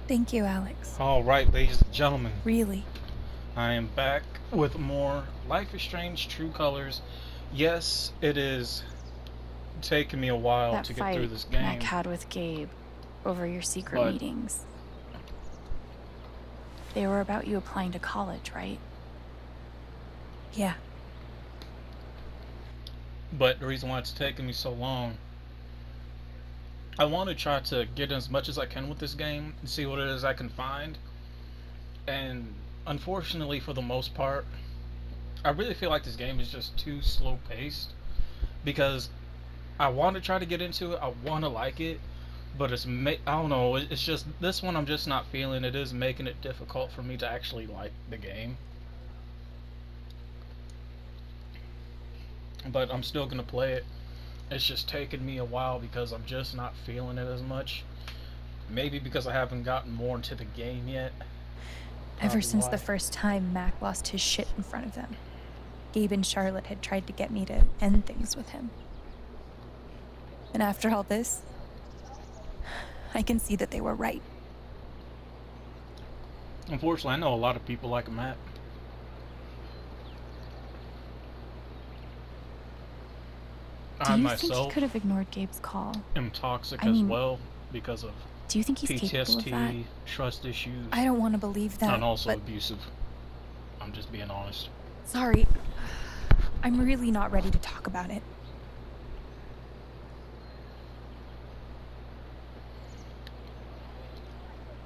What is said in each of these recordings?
Thank you, Alex. All right, ladies and gentlemen, Really. I am back with more Life is Strange True Colors. Yes, it is taking me a while That to get through fight this Mac game, had with Gabe over your secret but meetings. They were about you applying to college, right? Yeah. the reason why it's taking me so long, I want to try to get as much as I can with this game and see what it is I can find. And unfortunately, for the most part, I really feel like this game is just too slow paced because I want to try to get into it. I want to like it, but I don't know. It's just this one I'm just not feeling. It is making it difficult for me to actually like the game. But I'm still gonna play it. It's just taking me a while because I'm just not feeling it as much. Maybe because I haven't gotten more into the game yet. Ever Probably since why. the first time Mac lost his shit in front of them, Gabe and Charlotte had tried to get me to end things with him. And after all this, I can see that they were right. Unfortunately, I know a lot of people like Matt. Do I you think he myself could have ignored Gabe's call? am toxic I as mean, well because of Do you think he's capable of that? PTSD, trust issues, I don't want to believe that, and also but abusive. I'm just being honest. sorry. I'm really not ready to talk about it.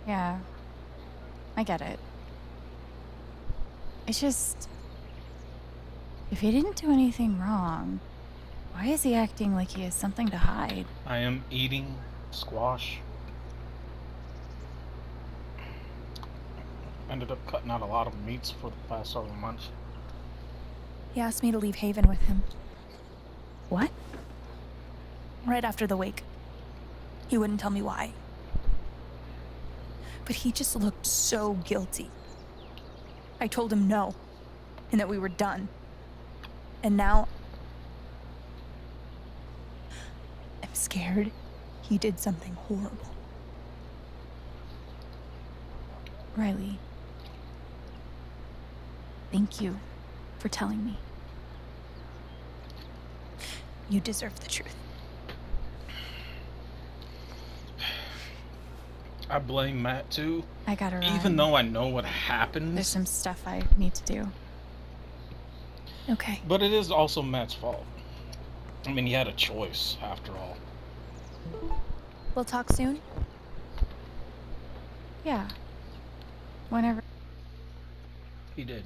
Yeah, I get it. It's just... If he didn't do anything wrong, why is he acting like he has something to hide? I am eating squash. Ended up cutting out a lot of meats for the past several months. He asked me to leave Haven with him, What? right after the wake. He wouldn't tell me why. But he just looked so guilty. I told him no, and that we were done. And now, I'm scared he did something horrible. Riley. Thank you for telling me. You deserve the truth. I blame Matt too, I gotta run. even though I know what happens. There's some stuff I need to do. Okay. But it is also Matt's fault. I mean, he had a choice after all. We'll talk soon? Yeah. Whenever. He did.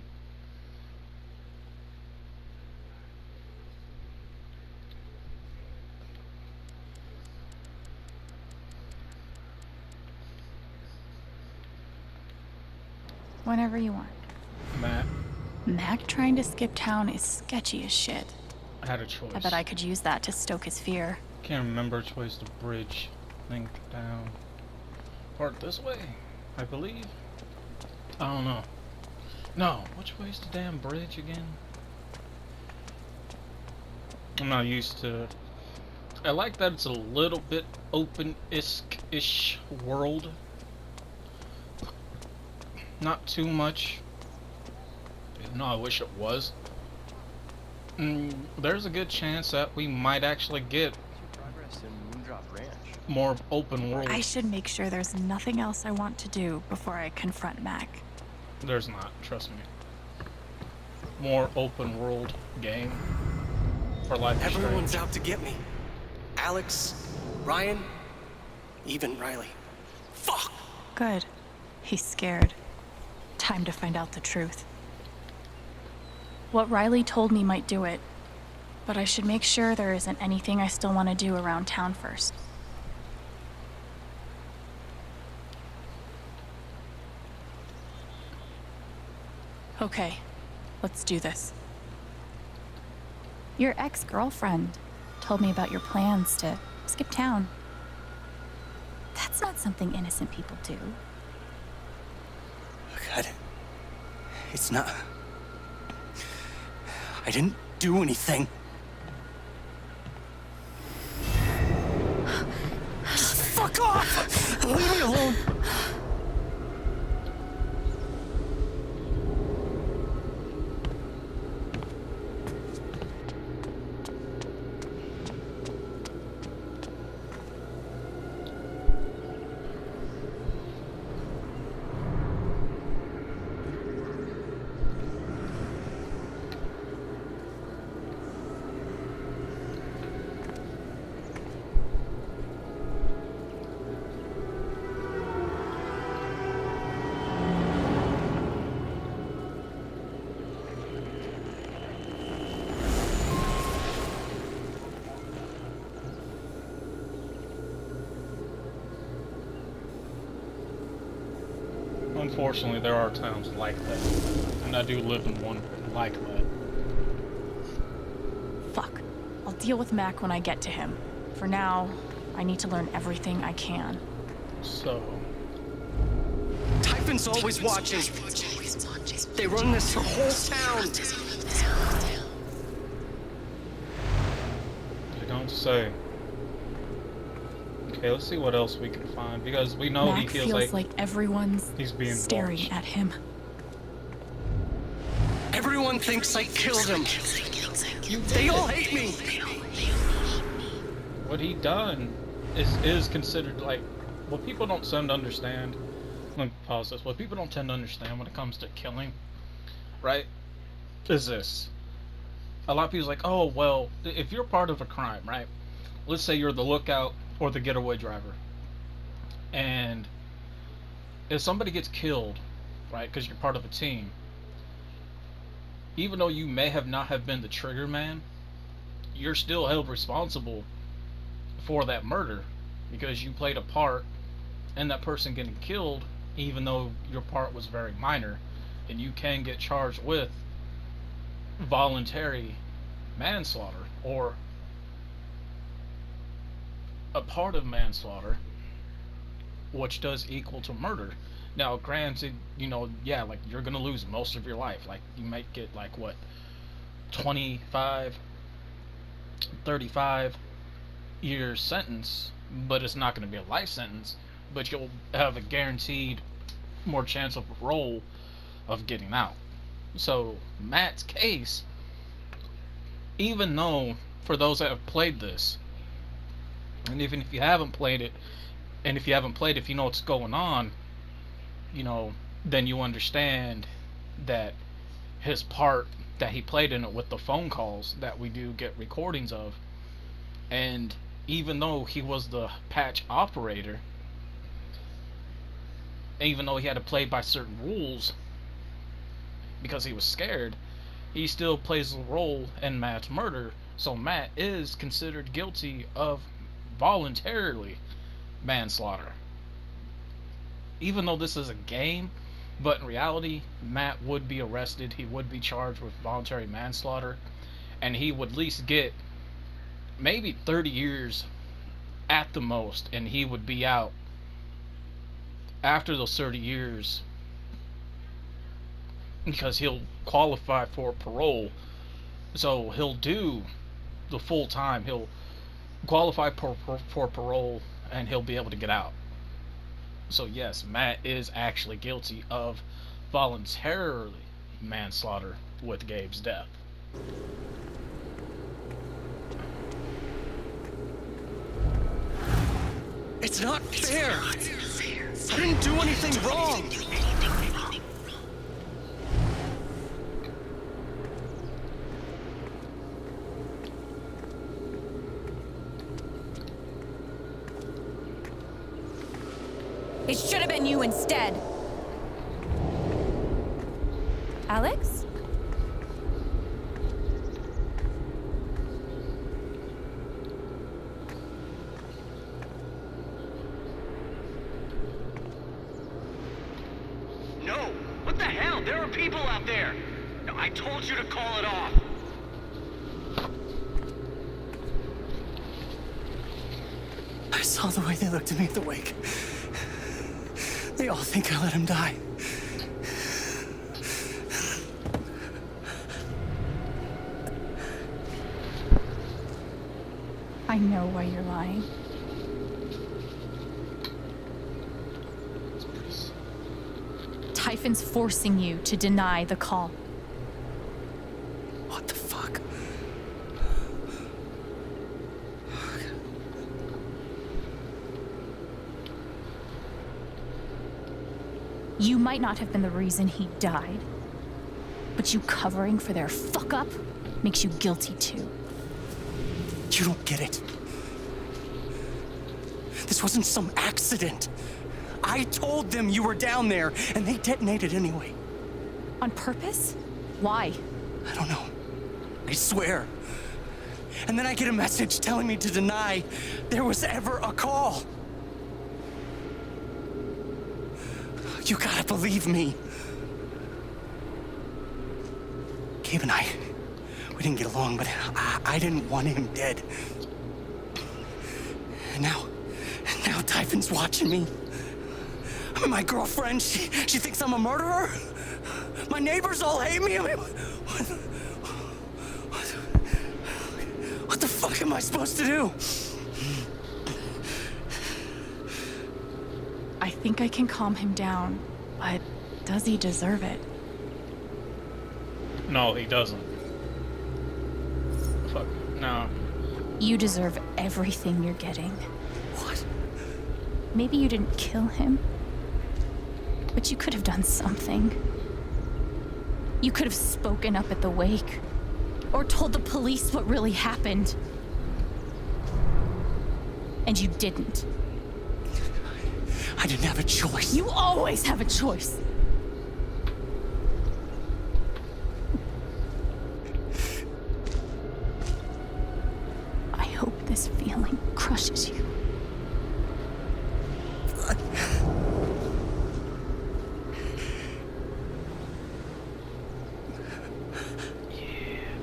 Whenever you want. Matt Mac trying to skip town is sketchy as shit. had a choice. I bet I could use that to stoke his fear. Can't remember which way's the bridge. Think down. Part this way, I believe. I don't know. No, which way's the damn bridge again? I'm not used to. I like that it's a little bit open-ish world. Not too much. No, I wish it was. There's a good chance that we might actually get Progress in Moondrop Ranch. more open world. I should make sure there's nothing else I want to do before I confront Mac. There's not, trust me. More open world game for Life is Everyone's Strange. out to get me. Alex, Ryan, even Riley. Fuck! Good. He's scared. Time to find out the truth. What Riley told me might do it, but I should make sure there isn't anything I still want to do around town first. Okay, let's do this. Your ex-girlfriend told me about your plans to skip town. That's not something innocent people do. God. It's not. I didn't do anything. Just fuck off! Leave me alone! unfortunately, there are towns like that, and I do live in one like that. Fuck. I'll deal with Mac when I get to him. For now, I need to learn everything I can. So, Typhon's always watching. They run this whole town. you don't say. Okay, let's see what else we can find, because we know he Mac feels like everyone's he's being staring watched. at him. Everyone thinks I killed him. They all hate me. What he done is considered like what people don't tend to understand. Let me pause this. What people don't tend to understand when it comes to killing, right, is this. A lot of people's like, oh well, if you're part of a crime, right? Let's say you're the lookout or the getaway driver, and if somebody gets killed, right, because you're part of a team, even though you may have not have been the trigger man, you're still held responsible for that murder because you played a part in that person getting killed, even though your part was very minor, and you can get charged with voluntary manslaughter or a part of manslaughter, which does equal to murder. Now, granted, you know, yeah, like you're gonna lose most of your life. Like you might get like what, 25, 35 years sentence, but it's not gonna be a life sentence. But you'll have a guaranteed more chance of parole of getting out. So Matt's case, even though for those that have played this, and even if you haven't played it, and if you haven't played it, if you know what's going on, you know, then you understand that his part that he played in it with the phone calls that we do get recordings of, and even though he was the patch operator, even though he had to play by certain rules because he was scared, he still plays a role in Matt's murder. So Matt is considered guilty of voluntarily manslaughter. Even though this is a game, but in reality, Matt would be arrested, he would be charged with voluntary manslaughter, and he would at least get maybe 30 years at the most, and he would be out after those 30 years because he'll qualify for parole. So he'll do the full time, he'll qualify for parole, and he'll be able to get out. So yes, Matt is actually guilty of voluntarily manslaughter with Gabe's death. It's not fair. I didn't do anything wrong. It should have been you instead. Alex? No. What the hell? There are people out there. No, I told you to call it off. I saw the way they looked at me at the wake. They all think I let him die. I know why you're lying. Typhon's forcing you to deny the call. What the fuck? You might not have been the reason he died, but you covering for their fuck up makes you guilty too. You don't get it. This wasn't some accident. I told them you were down there, and they detonated anyway. On purpose? Why? I don't know. I swear. And then I get a message telling me to deny there was ever a call. You gotta believe me. Gabe and I, we didn't get along, but I didn't want him dead. And now Typhon's watching me. I mean, my girlfriend, she thinks I'm a murderer. My neighbors all hate me. I mean, what the fuck am I supposed to do? I think I can calm him down, but does he deserve it? No, he doesn't. Fuck. No. You deserve everything you're getting. What? Maybe you didn't kill him, but you could have done something. You could have spoken up at the wake, or told the police what really happened. And you didn't. I didn't have a choice. You always have a choice. I hope this feeling crushes you.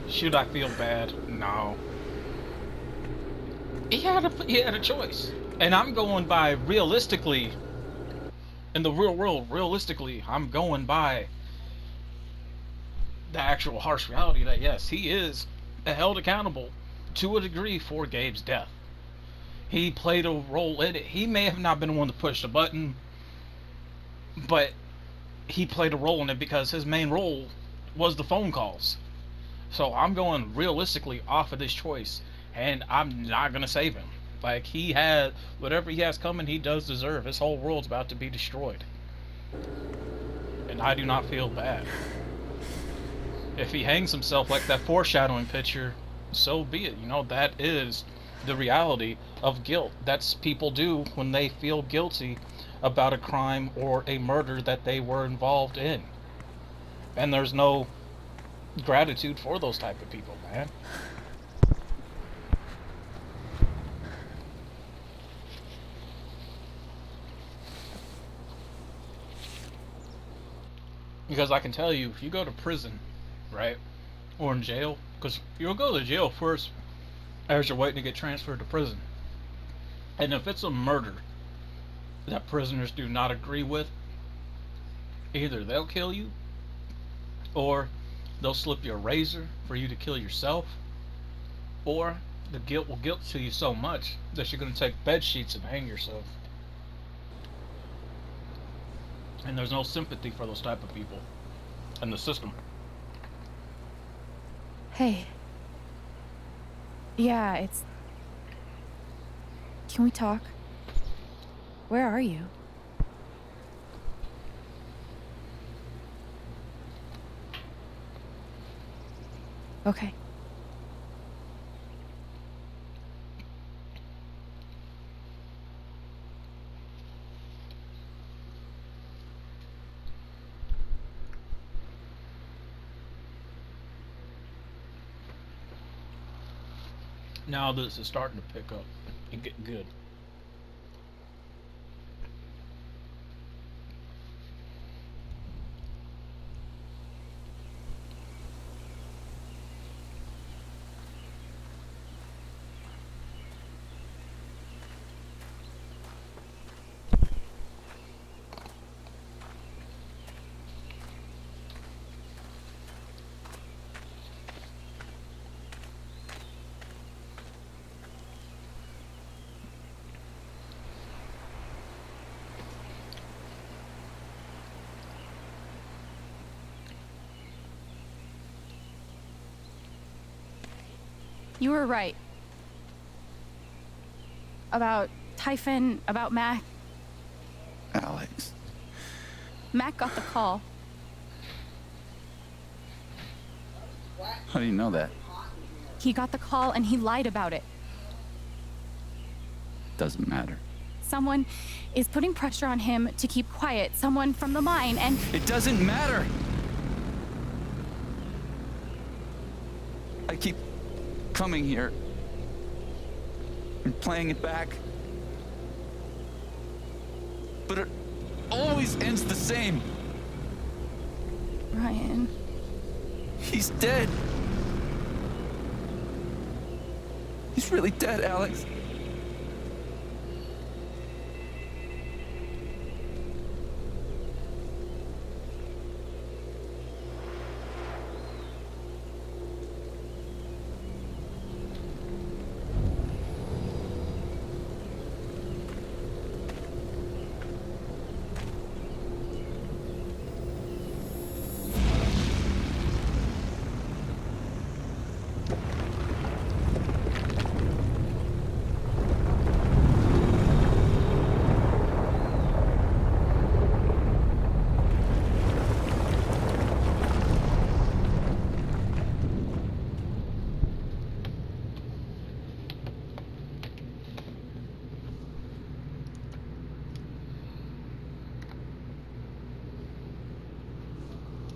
Should I feel bad? No. He had a choice. And I'm going by realistically. In the real world, realistically, I'm going by the actual harsh reality that yes, he is held accountable to a degree for Gabe's death. He played a role in it. He may have not been the one to push the button, but he played a role in it because his main role was the phone calls. So I'm going realistically off of this choice, and I'm not gonna save him. Like, he had whatever he has coming, he does deserve. His whole world's about to be destroyed, and I do not feel bad. If he hangs himself like that foreshadowing picture, so be it. You know, that is the reality of guilt. That's people do when they feel guilty about a crime or a murder that they were involved in, and there's no gratitude for those type of people, man. Because I can tell you, if you go to prison, right, or in jail, because you'll go to jail first as you're waiting to get transferred to prison. And if it's a murder that prisoners do not agree with, either they'll kill you, or they'll slip you a razor for you to kill yourself, or the guilt will guilt to you so much that you're going to take bed sheets and hang yourself. And there's no sympathy for those type of people in the system. Hey. Yeah, it's... Can we talk? Where are you? Okay. Now this is starting to pick up and get good. You were right. About Typhon, about Mac. Alex. Mac got the call. How do you know that? He got the call and he lied about it. Doesn't matter. Someone is putting pressure on him to keep quiet. Someone from the mine, and... It doesn't matter! I keep coming here and playing it back. But always ends the same. Ryan. He's dead. He's really dead, Alex.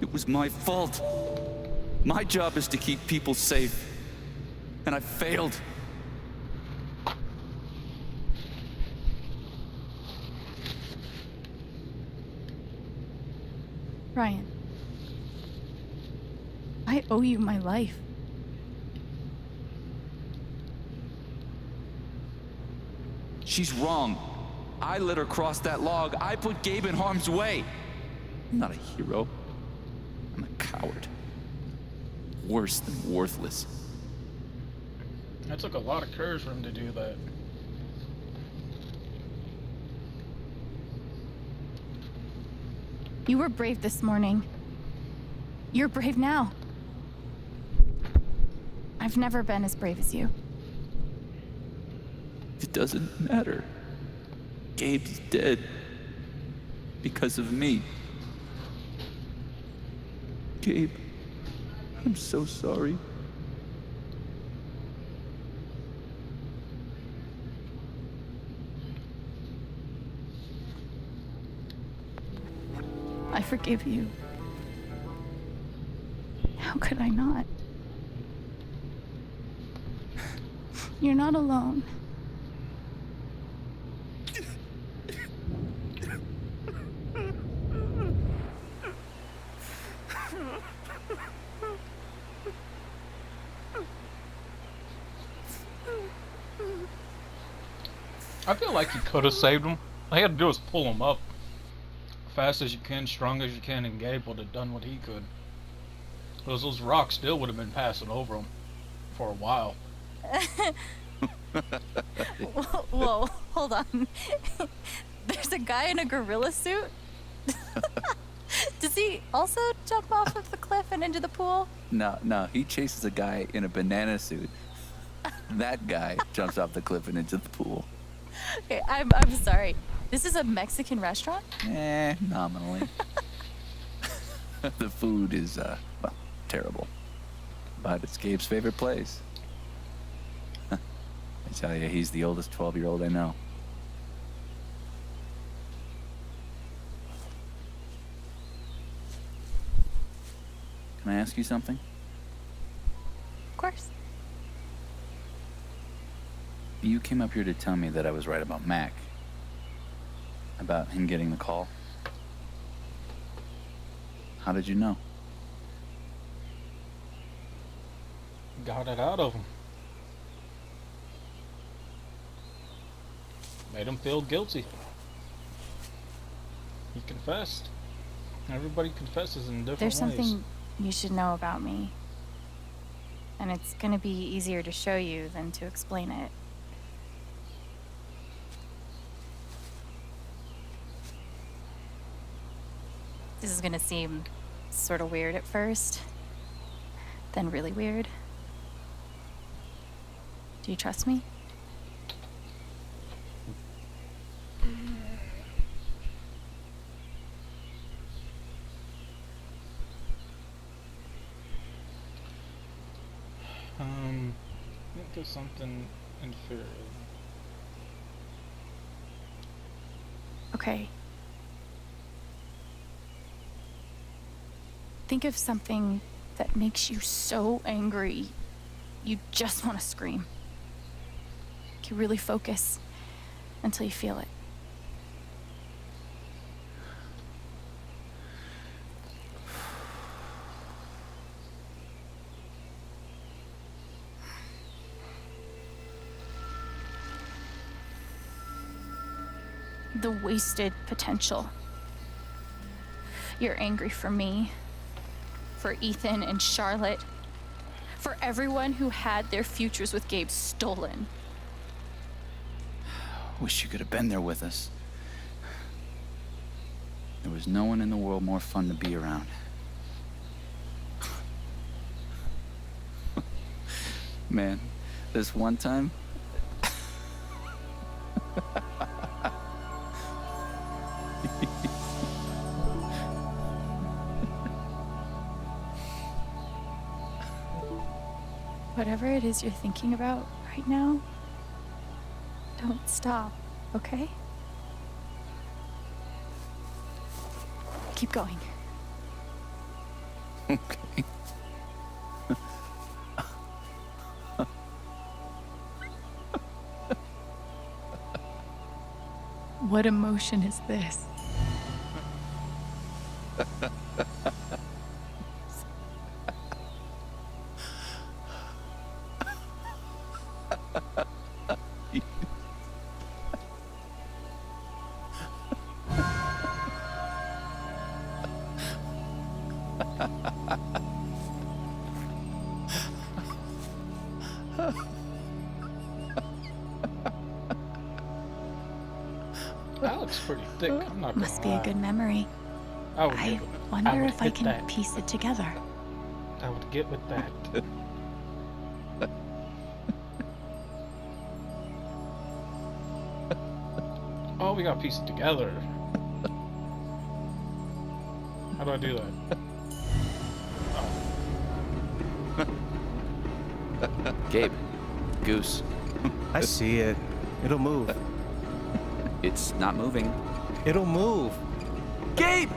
It was my fault. My job is to keep people safe. And I failed. Ryan. I owe you my life. She's wrong. I let her cross that log. I put Gabe in harm's way. I'm not a hero. I'm a coward. Worse than worthless. That took a lot of courage for him to do that. You were brave this morning. You're brave now. I've never been as brave as you. It doesn't matter. Gabe's dead. Because of me. Gabe, I'm so sorry. I forgive you. How could I not? You're not alone. I feel like you could have saved him. All you had to do was pull him up. Fast as you can, strong as you can, and Gabe would have done what he could. Because those rocks still would have been passing over him for a while. Whoa, hold on. There's a guy in a gorilla suit? Does he also jump off of the cliff and into the pool? No, he chases a guy in a banana suit. That guy jumps off the cliff and into the pool. Okay, I'm sorry. This is a Mexican restaurant? Nominally. The food is, well, terrible. But it's Gabe's favorite place. I tell you, he's the oldest 12-year-old I know. Can I ask you something? Of course. You came up here to tell me that I was right about Mac. About him getting the call. How did you know? Got it out of him. Made him feel guilty. He confessed. Everybody confesses in different There's ways. something you should know about me. And it's gonna be easier to show you than to explain it. This is gonna seem sort of weird at first, then really weird. Do you trust me? I think there's something inferior. Okay. Think of something that makes you so angry you just want to scream. You really focus until you feel it. the wasted potential. You're angry for me, for Ethan and Charlotte, for everyone who had their futures with Gabe stolen. Wish you could have been there with us. There was no one in the world more fun to be around. Man, this one time... Whatever it is you're thinking about right now, don't stop, okay? Keep going. Okay. What emotion is this? That looks pretty thick. I'm not gonna Must be a lie. good memory. I would I get- wonder would if I get can that. piece it together. I would get with that. Oh, we gotta piece it together. How do I do that? Gabe, Goose, I see it. It'll move. it's not moving. It'll move. Gabe!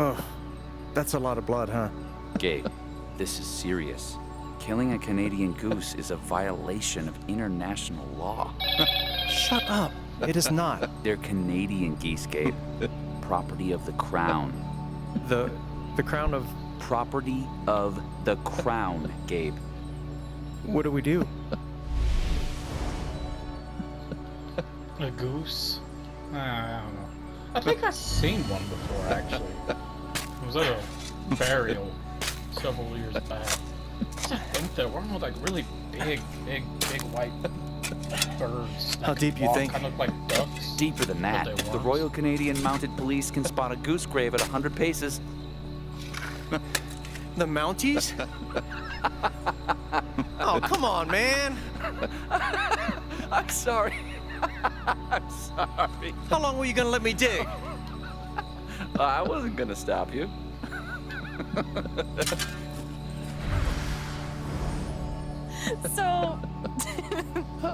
Oh, that's a lot of blood, huh? Gabe, this is serious. Killing a Canadian goose is a violation of international law. Shut up. It is not. They're Canadian geese, Gabe. Property of the crown. The crown of... Property of the crown, Gabe. What do we do? A goose? I don't know. I think I've seen one before, actually. It was at a burial several years back. I think there were like really big white birds. How deep you think? Kind of like ducks. Deeper than that, But they the weren't. Royal Canadian Mounted Police can spot a goose grave at 100 paces. The Mounties? Oh, come on, man. I'm sorry. I'm sorry. How long were you gonna let me dig? I wasn't gonna stop you. So,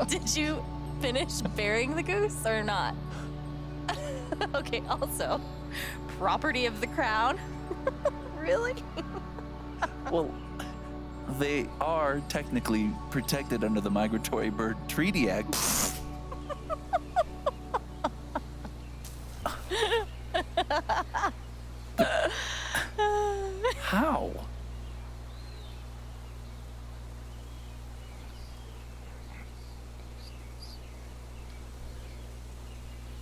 did you finish burying the goose or not? Okay, also, property of the crown? Really? Well, they are technically protected under the Migratory Bird Treaty Act. How?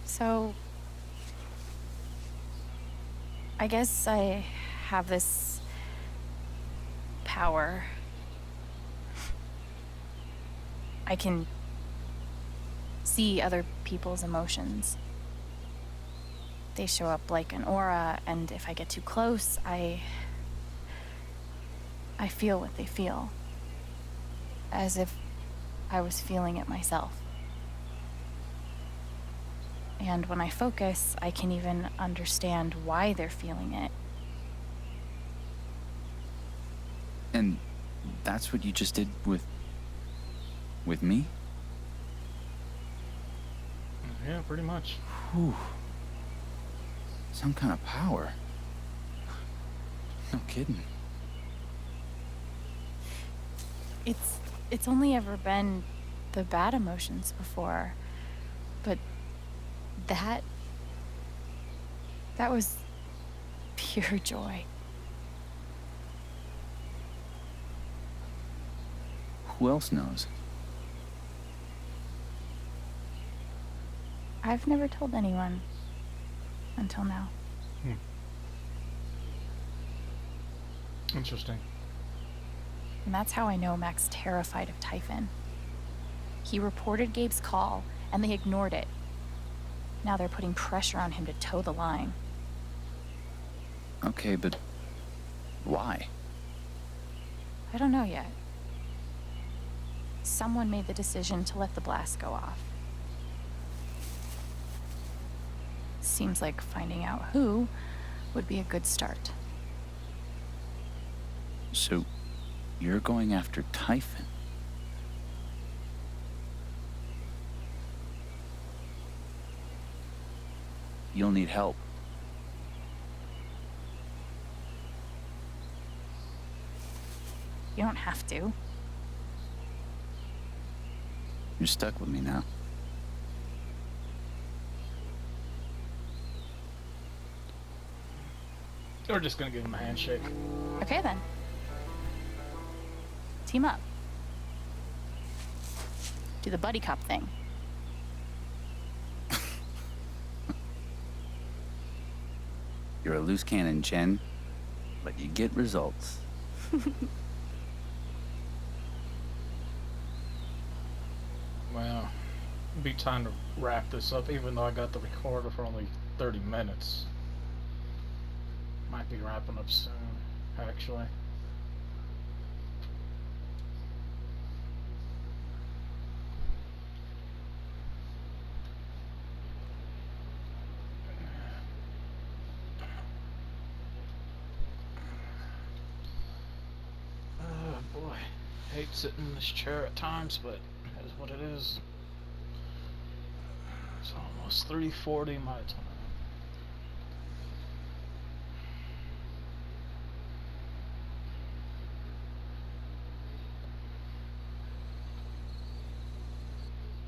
So, I guess I have this power. I can see other people's emotions. They show up like an aura, and if I get too close, I feel what they feel. As if I was feeling it myself. And when I focus, I can even understand why they're feeling it. And that's what you just did with me? Yeah, pretty much. Whew. Some kind of power. No kidding. It's only ever been the bad emotions before, but that was pure joy. Who else knows? I've never told anyone until now. Interesting. And that's how I know Mac's terrified of Typhon. He reported Gabe's call, and they ignored it. Now they're putting pressure on him to toe the line. Okay, but why? I don't know yet. Someone made the decision to let the blast go off. Seems like finding out who would be a good start. So, you're going after Typhon? You'll need help. You don't have to. You're stuck with me now. We're just gonna give him a handshake. Okay then. Team up. Do the buddy cop thing. You're a loose cannon, Chen, but you get results. Well, it'd be time to wrap this up, even though I got the recorder for only 30 minutes. Might be wrapping up soon, actually. Oh boy, hate sitting in this chair at times, but it is what it is. It's almost 3:40 my time.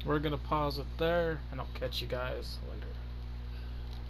We're gonna pause it there, and I'll catch you guys later.